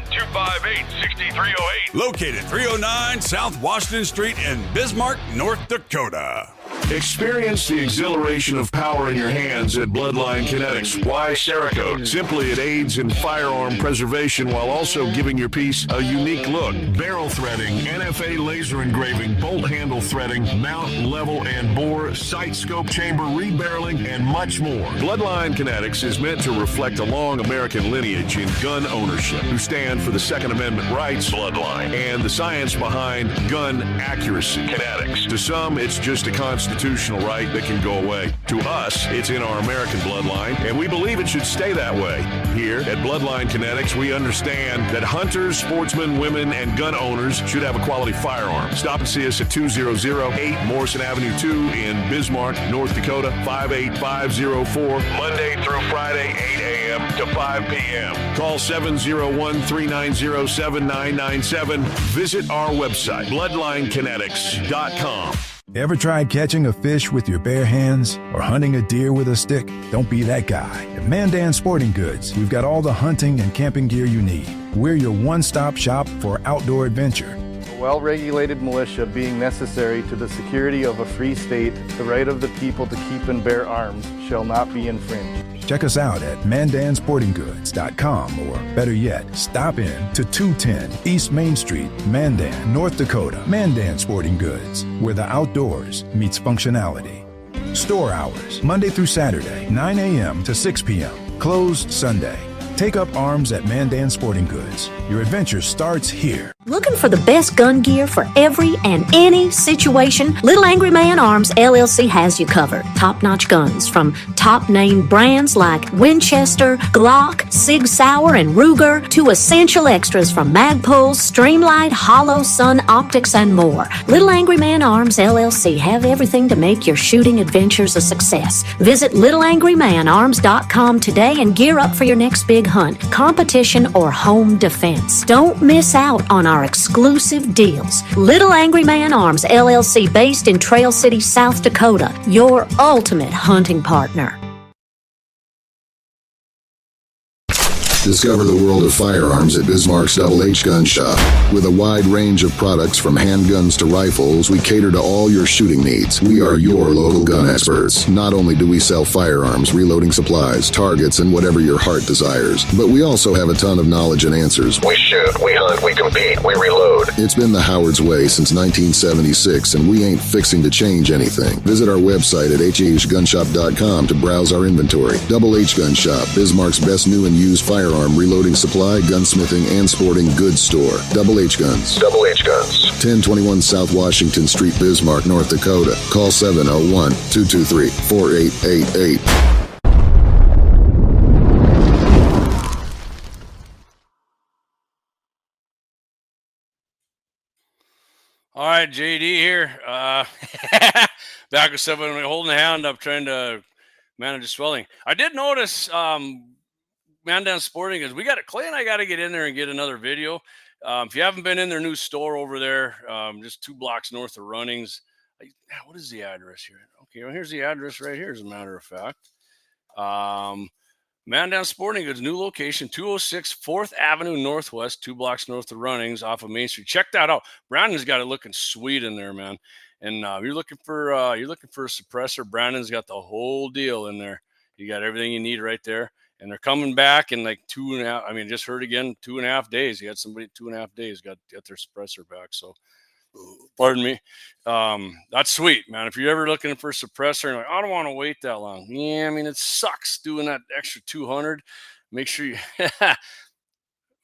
701-258-6308. Located 309 South Washington Street in Bismarck, North Dakota. Experience the exhilaration of power in your hands at Bloodline Kinetics. Why Cerakote? Simply, it aids in firearm preservation while also giving your piece a unique look. Barrel threading, NFA laser engraving, bolt handle threading, mount, level, and bore, sight scope chamber rebarreling, and much more. Bloodline Kinetics is meant to reflect a long American lineage in gun ownership, who stand for the Second Amendment rights, Bloodline, and the science behind gun accuracy. Kinetics. To some, it's just a constitutional right that can go away. To us, it's in our American bloodline, and we believe it should stay that way. Here at Bloodline Kinetics, we understand that hunters, sportsmen, women, and gun owners should have a quality firearm. Stop and see us at 2008 Morrison Avenue 2 in Bismarck, North Dakota, 58504, Monday through Friday, 8 a.m. to 5 p.m. Call 701-390-7997. Visit our website, bloodlinekinetics.com. Ever tried catching a fish with your bare hands or hunting a deer with a stick? Don't be that guy. At Mandan Sporting Goods, we've got all the hunting and camping gear you need. We're your one-stop shop for outdoor adventure. A well-regulated militia being necessary to the security of a free state, the right of the people to keep and bear arms shall not be infringed. Check us out at mandansportinggoods.com, or better yet, stop in to 210 East Main Street, Mandan, North Dakota. Mandan Sporting Goods, where the outdoors meets functionality. Store hours, Monday through Saturday, 9 a.m. to 6 p.m. Closed Sunday. Take up arms at Mandan Sporting Goods. Your adventure starts here. Looking for the best gun gear for every and any situation? Little Angry Man Arms LLC has you covered. Top-notch guns from top-name brands like Winchester, Glock, Sig Sauer, and Ruger to essential extras from Magpul, Streamlight, Hollow, Sun Optics, and more. Little Angry Man Arms LLC have everything to make your shooting adventures a success. Visit littleangrymanarms.com today and gear up for your next big hunt, competition, or home defense. Don't miss out on our exclusive deals. Little Angry Man Arms LLC, based in Trail City, South Dakota, your ultimate hunting partner. Discover the world of firearms at Bismarck's Double H Gun Shop. With a wide range of products from handguns to rifles, we cater to all your shooting needs. We are your local gun experts. Not only do we sell firearms, reloading supplies, targets, and whatever your heart desires, but we also have a ton of knowledge and answers. We shoot, we hunt, we compete, we reload. It's been the Howard's way since 1976, and we ain't fixing to change anything. Visit our website at hhgunshop.com to browse our inventory. Double H Gun Shop, Bismarck's best new and used firearm reloading supply, gunsmithing, and sporting goods store. Double H Guns. Double H Guns. 1021 South Washington Street, Bismarck, North Dakota. Call 701-223-4888. All right, JD here. Back with 7, holding the hand up, trying to manage the swelling. I did notice Mandan Sporting is, Clay and I got to get in there and get another video. If you haven't been in their new store over there, just 2 blocks north of Runnings. What is the address here? Okay, well, here's the address right here, as a matter of fact. Mandan Sporting Goods, new location, 206 4th Avenue Northwest, 2 blocks north of Runnings off of Main Street. Check that out. Brandon's got it looking sweet in there, man. And you're looking for a suppressor. Brandon's got the whole deal in there. You got everything you need right there. And they're coming back in like 2.5. I mean, just heard again, 2.5 days. You had somebody 2.5 days got their suppressor back. So, pardon me. That's sweet, man. If you're ever looking for a suppressor and like, I don't want to wait that long. Yeah, I mean, it sucks doing that extra 200. Make sure you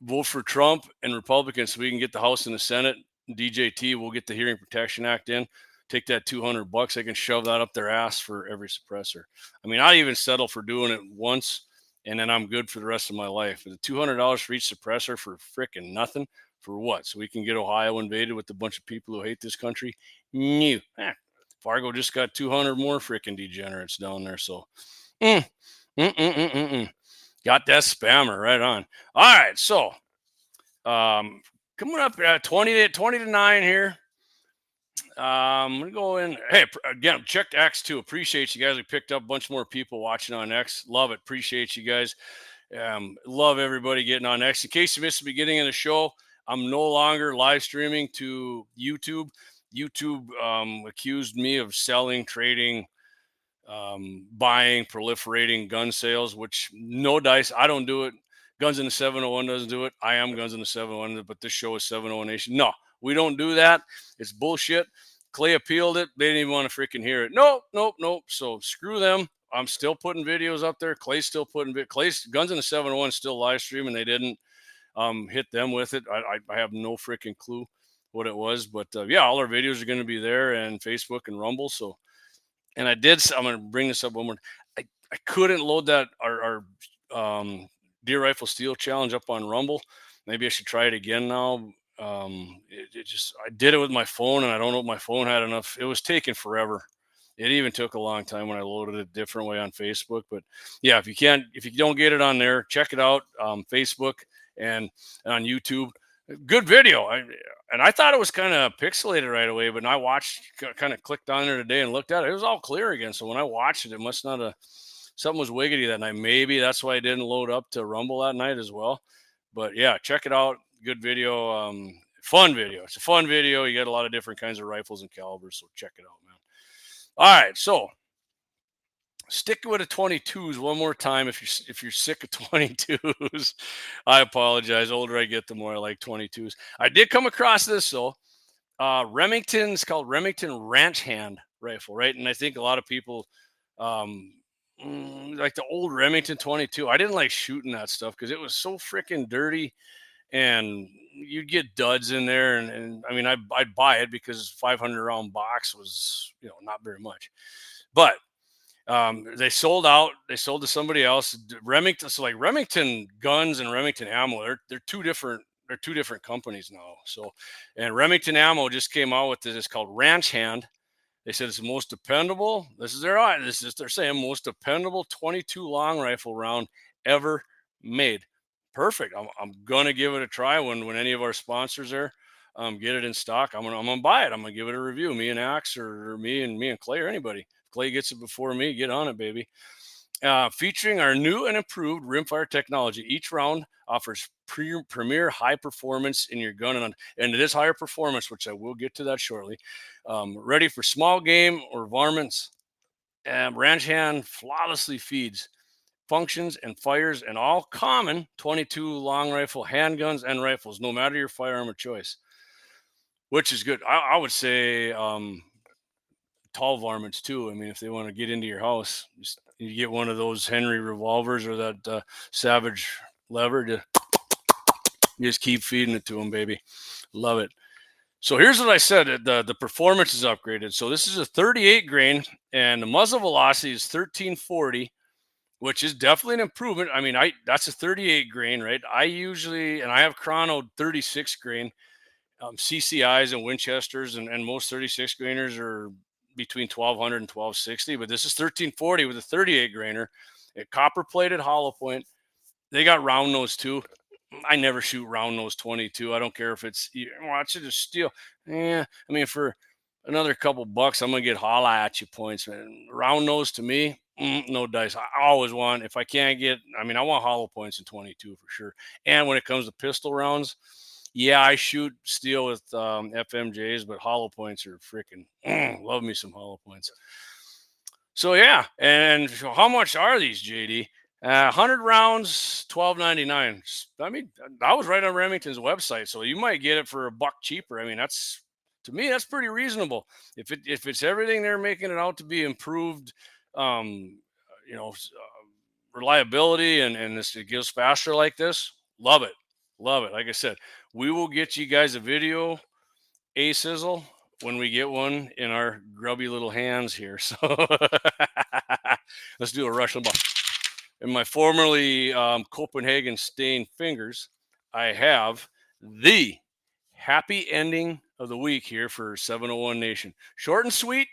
vote for Trump and Republicans so we can get the House and the Senate. DJT will get the Hearing Protection Act in. Take that $200. They can shove that up their ass for every suppressor. I mean, I'd even settle for doing it once, and then I'm good for the rest of my life. The $200 for each suppressor for frickin' nothing. For what? So we can get Ohio invaded with a bunch of people who hate this country? No. Fargo just got 200 more frickin' degenerates down there. So, got that spammer right on. All right. So, coming up at 20 to 9 here. I'm going to go in. Hey, again, checked X too. Appreciate you guys. We picked up a bunch more people watching on X. Love it. Appreciate you guys. Love everybody getting on X. In case you missed the beginning of the show, I'm no longer live streaming to YouTube. YouTube accused me of selling, trading, buying, proliferating gun sales, which no dice. I don't do it. Guns in the 701 doesn't do it. I am Guns in the 701, but this show is 701Nation. No, we don't do that. It's bullshit. Clay appealed it. They didn't even want to freaking hear it. Nope. So screw them. I'm still putting videos up there. Clay's still putting Clay's Guns in the 701 still live streaming. They didn't hit them with it. I have no freaking clue what it was, but yeah, all our videos are going to be there and Facebook and Rumble. So, and I'm going to bring this up one more. I couldn't load that our deer rifle steel challenge up on Rumble. Maybe I should try it again now. I did it with my phone, and I don't know if my phone had enough. It was taking forever. It even took a long time when I loaded it a different way on Facebook. But yeah, if you don't get it on there, check it out. Facebook and on YouTube. Good video. I thought it was kind of pixelated right away, but I kind of clicked on there today and looked at it. It was all clear again. So when I watched it, it must not have, something was wiggity that night. Maybe that's why I didn't load up to Rumble that night as well. But yeah, check it out. Good video. Fun video. It's a fun video. You got a lot of different kinds of rifles and calibers. So check it out, man. All right. So stick with the 22s one more time. If you're sick of 22s, I apologize. The older I get, the more I like 22s. I did come across this though. Remington's called Remington Ranch Hand rifle, right? And I think a lot of people like the old Remington 22. I didn't like shooting that stuff because it was so freaking dirty, and you'd get duds in there. And I mean, I'd buy it because 500 round box was, not very much, but they sold out. They sold to somebody else. Remington, so like Remington Guns and Remington Ammo, they're two different companies now. So, and Remington Ammo just came out with this. It's called Ranch Hand. They said it's the most dependable. They're saying most dependable 22 long rifle round ever made. Perfect. I'm gonna give it a try when any of our sponsors are get it in stock. I'm gonna buy it. I'm gonna give it a review. Me and Axe or me and Clay or anybody. Clay gets it before me, get on it, baby. Featuring our new and improved rimfire technology. Each round offers premier high performance in your gun, and it is higher performance, which I will get to that shortly. Ready for small game or varmints. Ranch Hand flawlessly feeds, functions, and fires in all common 22 long rifle handguns and rifles, no matter your firearm of choice, which is good. I would say tall varmints too. I mean, if they want to get into your house, you get one of those Henry revolvers or that Savage lever, you just keep feeding it to them, baby. Love it. So here's what I said. The performance is upgraded. So this is a 38 grain, and the muzzle velocity is 1340, which is definitely an improvement. I mean, that's a 38 grain, right? I have chronoed 36 grain. CCIs and Winchesters and most 36 grainers are between 1200 and 1260, but this is 1340 with a 38 grainer, a copper plated hollow point. They got round nose too. I never shoot round nose 22. I don't care if it's watch it as steel. Yeah, I mean, for another couple bucks, I'm gonna get holla at you points, man. Round nose to me, No dice. I always want, if I can't get, I mean, I want hollow points in 22 for sure. And when it comes to pistol rounds, yeah, I shoot steel with FMJs, but hollow points are freaking, love me some hollow points. So yeah, and so how much are these, JD? 100 rounds, $12.99. I mean, I was right on Remington's website, so you might get it for $1 cheaper. I mean, that's, to me, that's pretty reasonable. If it's everything they're making it out to be, improved, um, you know, reliability, and this, it gives faster like this, love it, love it. Like I said, we will get you guys a video, a sizzle, when we get one in our grubby little hands here. So let's do a Russian ball. In my formerly Copenhagen stained fingers, I have the happy ending of the week here for 701 Nation. Short and sweet,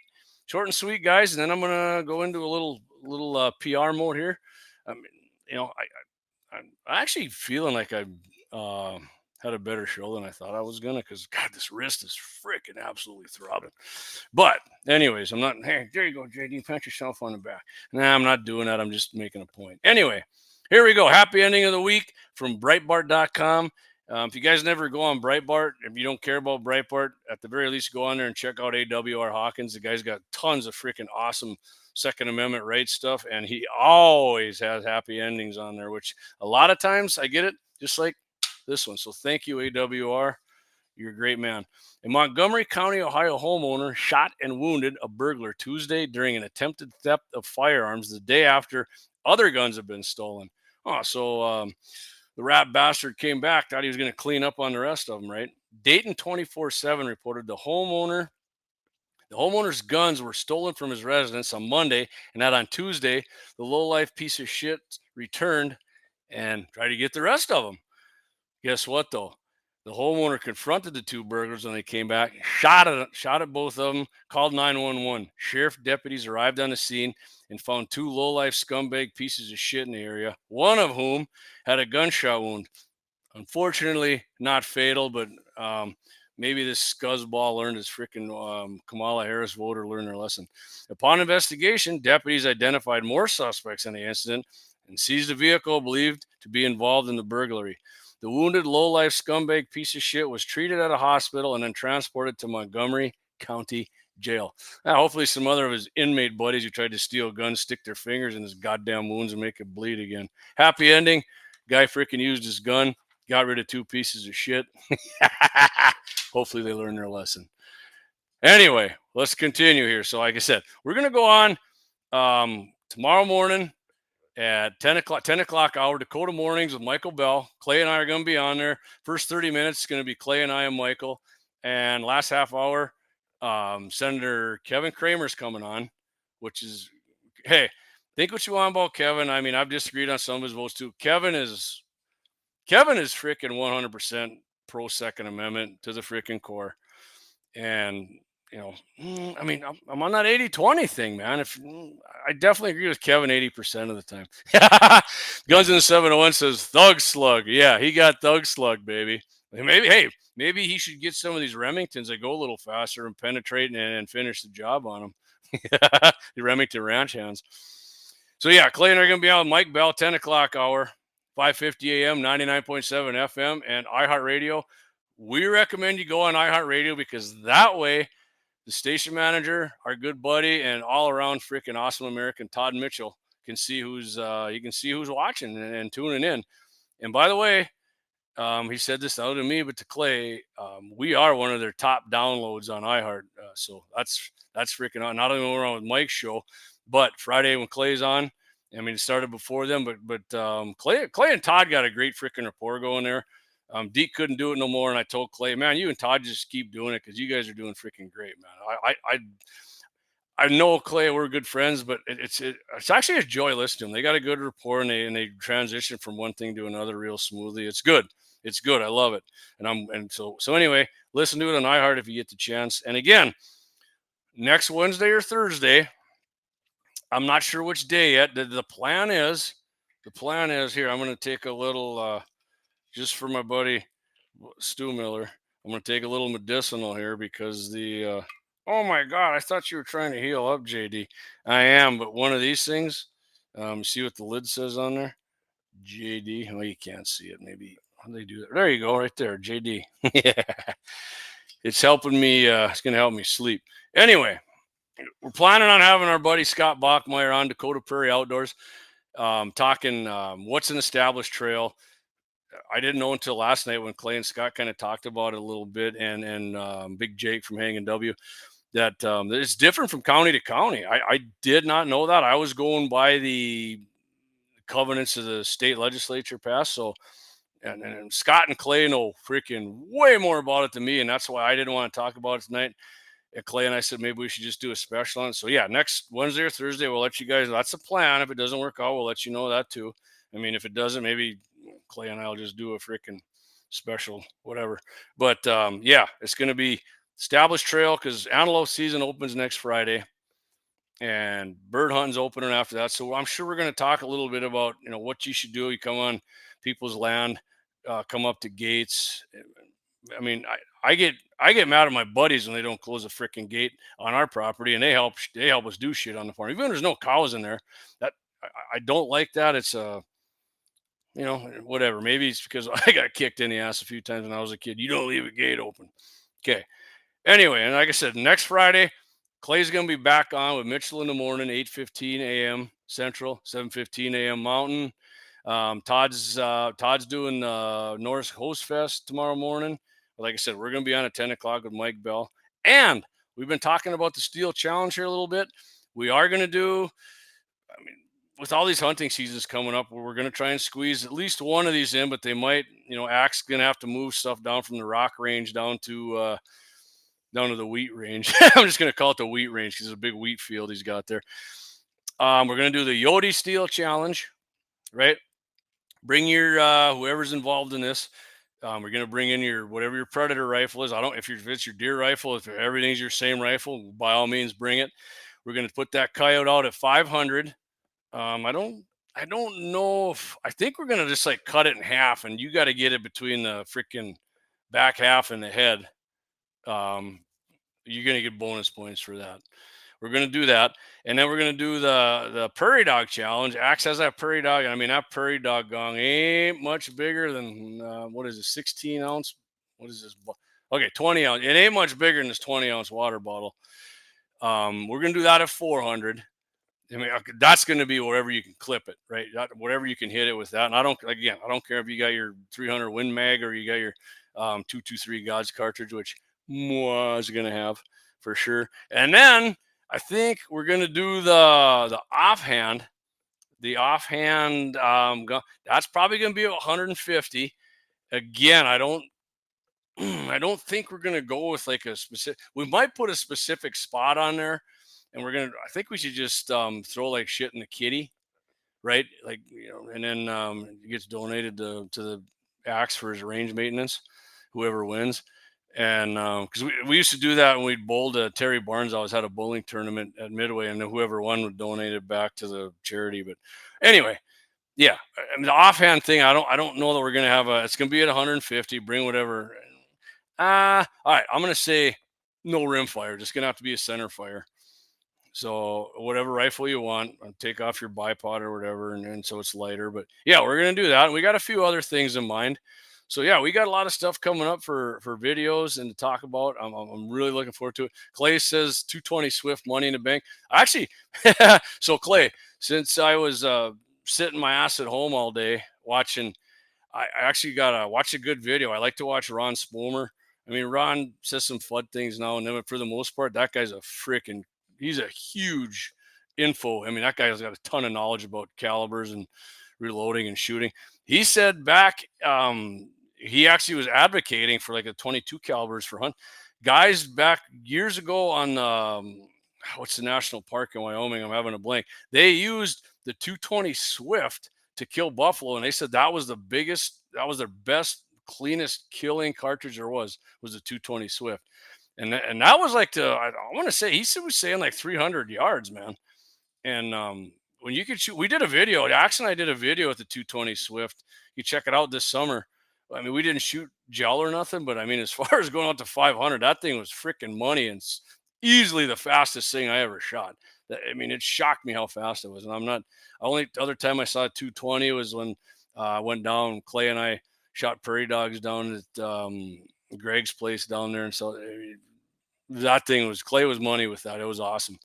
guys. And then I'm gonna go into a little PR mode here. I mean, you know, I'm actually feeling like I had a better show than I thought I was gonna, because God, this wrist is freaking absolutely throbbing. But anyways, I'm not. Hey, there you go, JD. Pat yourself on the back. Nah, I'm not doing that. I'm just making a point. Anyway, here we go. Happy ending of the week from Breitbart.com. If you guys never go on Breitbart, if you don't care about Breitbart, at the very least, go on there and check out AWR Hawkins. The guy's got tons of freaking awesome Second Amendment rights stuff, and he always has happy endings on there, which a lot of times I get it, just like this one. So thank you, AWR. You're a great man. A Montgomery County, Ohio homeowner shot and wounded a burglar Tuesday during an attempted theft of firearms the day after other guns have been stolen. Oh, so the rat bastard came back, thought he was going to clean up on the rest of them, right? Dayton 24/7 reported the homeowner's guns were stolen from his residence on Monday, and that on Tuesday, the lowlife piece of shit returned and tried to get the rest of them. Guess what, though? The homeowner confronted the two burglars when they came back, shot at both of them, called 911. Sheriff deputies arrived on the scene and found two lowlife scumbag pieces of shit in the area, one of whom had a gunshot wound. Unfortunately, not fatal, but maybe this scuzzball learned his freaking Kamala Harris voter learned their lesson. Upon investigation, deputies identified more suspects in the incident and seized a vehicle believed to be involved in the burglary. The wounded low-life scumbag piece of shit was treated at a hospital and then transported to Montgomery County Jail. Now, hopefully some other of his inmate buddies who tried to steal guns stick their fingers in his goddamn wounds and make it bleed again. Happy ending. Guy freaking used his gun, got rid of two pieces of shit. Hopefully they learned their lesson. Anyway, let's continue here. So like I said, we're going to go on tomorrow morning at 10 o'clock hour, Dakota Mornings with Michael Bell. Clay and I are going to be on there. First 30 minutes is going to be Clay and I and Michael. And last half hour, Senator Kevin Kramer's coming on, which is, hey, think what you want about Kevin. I mean, I've disagreed on some of his votes too. Kevin is freaking 100% pro Second Amendment to the freaking core. And you know, I mean, I'm on that 80-20 thing, man. I definitely agree with Kevin 80% of the time. Guns in the 701 says Thug Slug. Yeah, he got Thug Slug, baby. Maybe he should get some of these Remingtons that go a little faster and penetrate and finish the job on them. The Remington Ranch hands. So yeah, Clay and I are going to be on with Mike Bell, 10 o'clock hour, 5:50 a.m., 99.7 FM, and iHeartRadio. We recommend you go on iHeartRadio because that way the station manager, our good buddy, and all around freaking awesome American Todd Mitchell can see who's watching and tuning in. And by the way, he said this not to me but to Clay. We are one of their top downloads on iHeart. So that's freaking on. Not only when we're on with Mike's show, but Friday when Clay's on. I mean, it started before them, but Clay and Todd got a great freaking rapport going there. Deke couldn't do it no more, and I told Clay, man, you and Todd just keep doing it because you guys are doing freaking great, man. I know Clay, we're good friends, but it's actually a joy listening to them. They got a good rapport, and they transition from one thing to another real smoothly. It's good. It's good. I love it. And so anyway, listen to it on iHeart if you get the chance. And again, next Wednesday or Thursday, I'm not sure which day yet. The plan is here. I'm going to take a little. Just for my buddy Stu Miller, I'm going to take a little medicinal here because the Oh my God, I thought you were trying to heal up, JD. I am, but one of these things, see what the lid says on there? JD. Well, you can't see it. Maybe how do they do that? There you go, right there, JD. Yeah, it's helping me. It's gonna help me sleep. Anyway, we're planning on having our buddy Scott Bachmeyer on Dakota Prairie Outdoors, talking what's an established trail. I didn't know until last night when Clay and Scott kind of talked about it a little bit, and Big Jake from Hanging W, that it's different from county to county. I did not know that. I was going by the covenants of the state legislature passed. So, and Scott and Clay know freaking way more about it than me, and that's why I didn't want to talk about it tonight. And Clay and I said maybe we should just do a special on it. So yeah, next Wednesday or Thursday we'll let you guys. That's the plan. If it doesn't work out, we'll let you know that too. I mean, if it doesn't, maybe Clay and I'll just do a freaking special, whatever. But yeah, it's going to be established trail because antelope season opens next Friday, and bird hunting's opening after that. So I'm sure we're going to talk a little bit about what you should do. You come on people's land, come up to gates. I mean, I get mad at my buddies when they don't close a freaking gate on our property, and they help us do shit on the farm, even when there's no cows in there. That I don't like that. It's whatever. Maybe it's because I got kicked in the ass a few times when I was a kid. You don't leave a gate open. Okay. Anyway, and like I said, next Friday, Clay's going to be back on with Mitchell in the morning, 8:15 a.m. Central, 7:15 a.m. Mountain. Todd's doing North Host Fest tomorrow morning. Like I said, we're going to be on at 10 o'clock with Mike Bell. And we've been talking about the Steel Challenge here a little bit. We are going to do, I mean, with all these hunting seasons coming up, we're going to try and squeeze at least one of these in, but they might, Axe going to have to move stuff down from the rock range down to the wheat range. I'm just going to call it the wheat range because it's a big wheat field he's got there. We're going to do the Yodi Steel Challenge, right? Bring your whoever's involved in this. We're going to bring in your whatever your Predator rifle is. If it's your deer rifle, if everything's your same rifle, by all means bring it. We're going to put that coyote out at 500. I don't know if I think we're going to just like cut it in half, and you got to get it between the freaking back half and the head. You're going to get bonus points for that. We're going to do that. And then we're going to do the prairie dog challenge. Axe has that prairie dog. I mean, that prairie dog gong ain't much bigger than, what is it, 16 ounce? What is this? Okay, 20 ounce. It ain't much bigger than this 20-ounce water bottle. We're going to do that at 400. I mean, that's going to be wherever you can clip it, right? Whatever you can hit it with that. And I don't care if you got your 300 Win Mag or you got your 223 Gods cartridge, which is going to have for sure. And then I think we're going to do the offhand. The offhand gun. That's probably going to be 150. Again, I don't think we're going to go with like a specific. We might put a specific spot on there, and I think we should just throw like shit in the kitty, right? Like and then it gets donated to the Axe for his range maintenance, whoever wins. And because we used to do that when we'd bowled Terry Barnes always had a bowling tournament at Midway, and then whoever won would donate it back to the charity. But anyway, yeah, I mean, the offhand thing, I don't know that we're gonna have it's gonna be at 150. Bring whatever. All right, I'm gonna say no rim fire. Just gonna have to be a center fire. So whatever rifle you want, take off your bipod or whatever, and so it's lighter. But yeah, we're gonna do that. And we got a few other things in mind. So yeah, we got a lot of stuff coming up for videos and to talk about. I'm really looking forward to it. Clay says 220 Swift money in the bank. Actually, so Clay, since I was sitting my ass at home all day watching, I actually got to watch a good video. I like to watch Ron Spomer. I mean, Ron says some fun things now and then, but for the most part, that guy's he's a huge info. I mean, that guy's got a ton of knowledge about calibers and reloading and shooting. He said back, he actually was advocating for like a 22 calibers for hunt guys back years ago on what's the national park in Wyoming? I'm having a blank. They used the 220 Swift to kill buffalo, and they said that was their best, cleanest killing cartridge there was the 220 Swift. And that was like I want to say, he was saying like 300 yards, man. And when you could shoot, we did a video, Axe and I did a video with the 220 Swift. You check it out this summer. I mean, we didn't shoot gel or nothing, but I mean, as far as going out to 500, that thing was freaking money. And easily the fastest thing I ever shot. I mean, it shocked me how fast it was. And only other time I saw 220 was when I went down. Clay and I shot prairie dogs down at Greg's place down there. And so that thing was, Clay was money with that. It was awesome.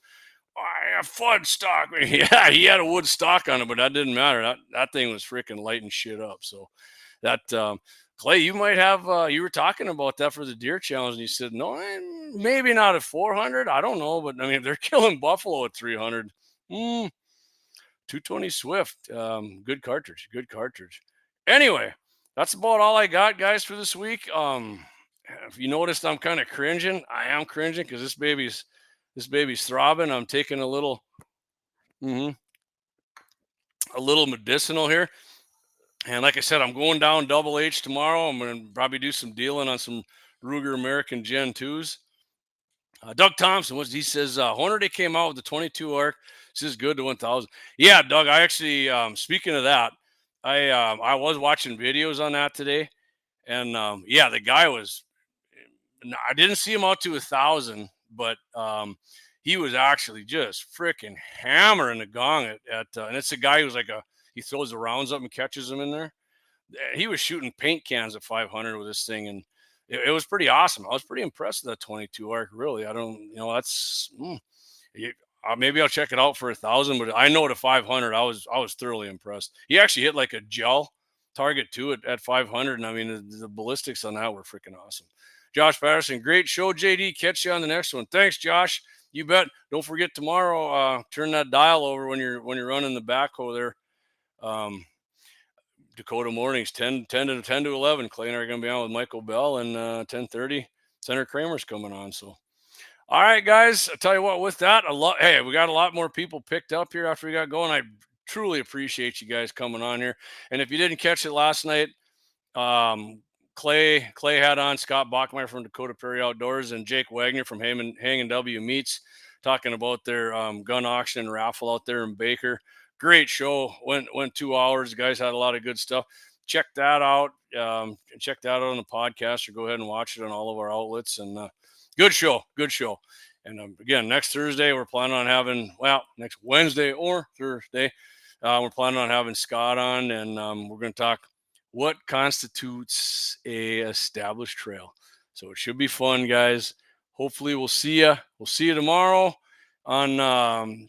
A fun stock. Yeah, he had a wood stock on it, but that didn't matter. That thing was freaking lighting shit up. So that Clay, you might have. You were talking about that for the deer challenge, and you said no, maybe not at 400. I don't know, but I mean, they're killing buffalo at 300. 220 Swift. Good cartridge. Good cartridge. Anyway, that's about all I got, guys, for this week. If you noticed, I'm kind of cringing. I am cringing because this baby's throbbing. I'm taking a little medicinal here. And like I said, I'm going down Double H tomorrow. I'm going to probably do some dealing on some Ruger American Gen 2s. Doug Thompson, he says, Hornady came out with the 22 arc. This is good to 1,000. Yeah, Doug, I actually, speaking of that, I was watching videos on that today. And yeah, the guy was, I didn't see him out to 1,000, but he was actually just freaking hammering the gong and it's a guy who's he throws the rounds up and catches them in there. He was shooting paint cans at 500 with this thing, and it was pretty awesome. I was pretty impressed with that 22 arc. Really, I don't, that's maybe I'll check it out for 1,000, but I know at 500, I was thoroughly impressed. He actually hit like a gel target too at 500, and I mean the ballistics on that were freaking awesome. Josh Patterson, great show, JD. Catch you on the next one. Thanks, Josh. You bet. Don't forget tomorrow. Turn that dial over when you're running the backhoe there. Dakota Mornings, 10 to 11. Clay and I are going to be on with Michael Bell, and 10:30. Senator Kramer's coming on. So, all right, guys. I'll tell you what. With that, hey, we got a lot more people picked up here after we got going. I truly appreciate you guys coming on here. And if you didn't catch it last night, Clay had on Scott Bachmeyer from Dakota Prairie Outdoors and Jake Wagner from Hanging W Meats talking about their gun auction and raffle out there in Baker. Great show. Went 2 hours. The guys had a lot of good stuff. Check that out. Check that out on the podcast, or go ahead and watch it on all of our outlets. And good show. And again, next Thursday we're planning on having, next Wednesday or Thursday, we're planning on having Scott on, and we're going to talk what constitutes a established trail. So it should be fun, guys. Hopefully we'll see you. We'll see you tomorrow on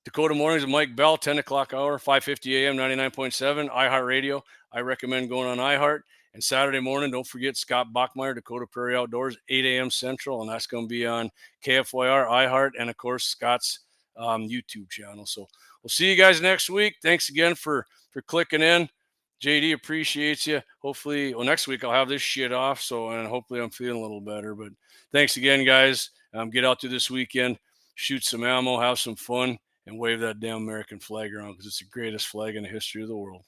Dakota Mornings with Mike Bell, 10 o'clock hour, 5:50 a.m., 99.7, iHeartRadio. I recommend going on iHeart. And Saturday morning, don't forget Scott Bachmeyer, Dakota Prairie Outdoors, 8 a.m. Central, and that's going to be on KFYR, iHeart, and, of course, Scott's YouTube channel. So we'll see you guys next week. Thanks again for clicking in. JD appreciates you. Hopefully, next week I'll have this shit off, and hopefully I'm feeling a little better. But thanks again, guys. Get out there this weekend, shoot some ammo, have some fun, and wave that damn American flag around, because it's the greatest flag in the history of the world.